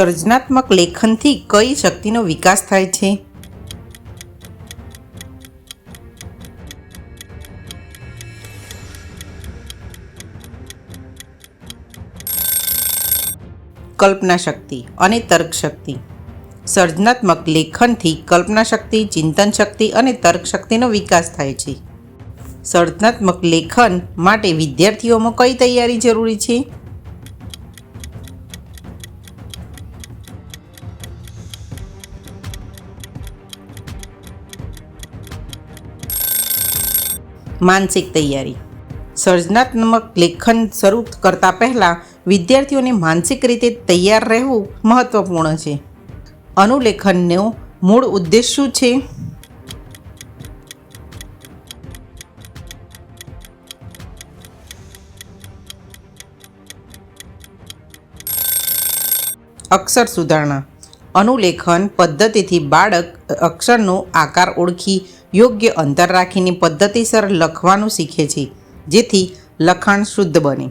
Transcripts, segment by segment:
સર્જનાત્મક લેખનથી કઈ શક્તિનો વિકાસ થાય છે? કલ્પના શક્તિ અને તર્ક શક્તિ. સર્જનાત્મક લેખનથી કલ્પના શક્તિ, ચિંતન શક્તિ અને તર્ક શક્તિનો વિકાસ થાય છે. સર્જનાત્મક લેખન માટે વિદ્યાર્થીઓમાં કઈ તૈયારી જરૂરી છે? માનસિક તૈયારી. સર્જનાત્મક લેખન શરૂ કરતા પહેલાં વિદ્યાર્થીઓને માનસિક રીતે તૈયાર રહેવું મહત્વપૂર્ણ છે. અનુલેખનનો મૂળ ઉદ્દેશ શું છે? અક્ષર સુધારણા. અનુલેખન પદ્ધતિથી બાળક અક્ષરનો આકાર ઓળખી યોગ્ય અંતર રાખીને પદ્ધતિસર લખવાનું શીખે છે, જેથી લખાણ શુદ્ધ બને.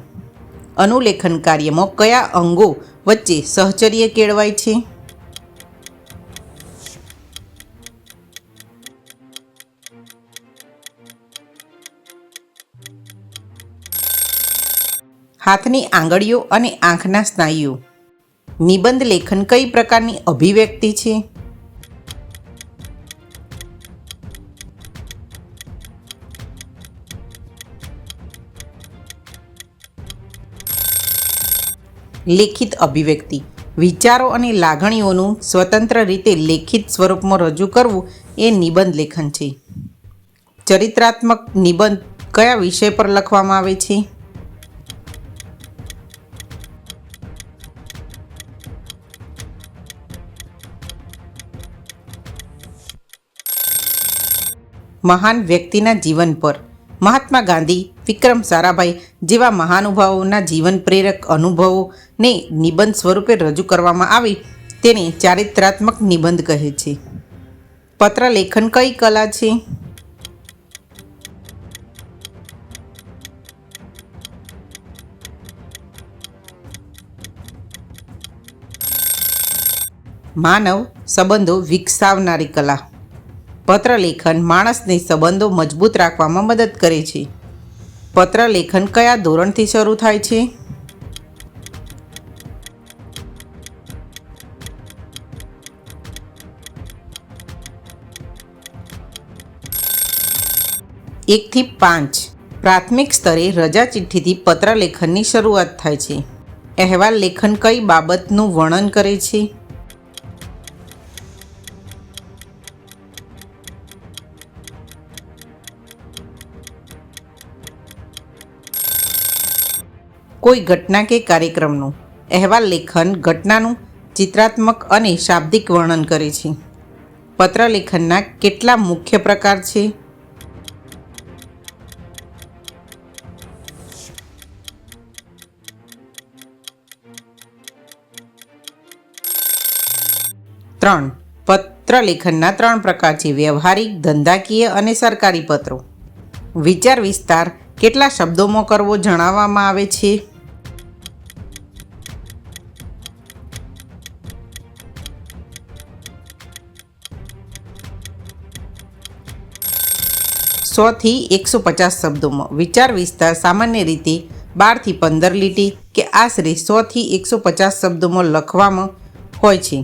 અનુલેખન કાર્યમાં કયા અંગો વચ્ચે સહચર્ય કેળવાય છે? હાથની આંગળીઓ અને આંખના સ્નાયુઓ. નિબંધ લેખન કઈ પ્રકારની અભિવ્યક્તિ છે? લેખિત અભિવ્યક્તિ. વિચારો અને લાગણીઓનું સ્વતંત્ર રીતે લેખિત સ્વરૂપમાં રજૂ કરવું એ નિબંધ લેખન છે. ચરિત્રાત્મક નિબંધ કયા વિષય પર લખવામાં આવે છે? મહાન વ્યક્તિના જીવન પર. મહાત્મા ગાંધી, વિક્રમ સારાભાઈ જેવા મહાનુભાવોના જીવન પ્રેરક અનુભવોને નિબંધ સ્વરૂપે રજૂ કરવામાં આવે તેને ચારિત્રાત્મક નિબંધ કહે છે. પત્ર લેખન કઈ કલા છે? માનવ સંબંધો વિકસાવનારી કલા. પત્ર લેખન માણસને સંબંધો મજબૂત રાખવામાં મદદ કરે છે. પત્ર લેખન કયા ધોરણથી શરૂ થાય છે? એકથી 5. પ્રાથમિક સ્તરે રજા ચિઠ્ઠીથી પત્ર લેખનની શરૂઆત થાય છે. અહેવાલ લેખન કઈ બાબતનું વર્ણન કરે છે? કોઈ ઘટના કે કાર્યક્રમનું. અહેવાલ લેખન ઘટનાનું ચિત્રાત્મક અને શાબ્દિક વર્ણન કરે છે. પત્ર લેખનના કેટલા મુખ્ય પ્રકાર છે? પત્ર લેખનના 3 પ્રકાર છે: વ્યવહારિક, ધંધાકીય અને સરકારી પત્રો. વિચાર વિસ્તાર કેટલા શબ્દોમાં કરવો જણાવવામાં આવે છે? થી 150 શબ્દોમાં. વિચાર વિસ્તાર સામાન્ય રીતે 12 થી 15 લીટી કે આશરે 100 થી 150 શબ્દોમાં લખવામાં હોય છે.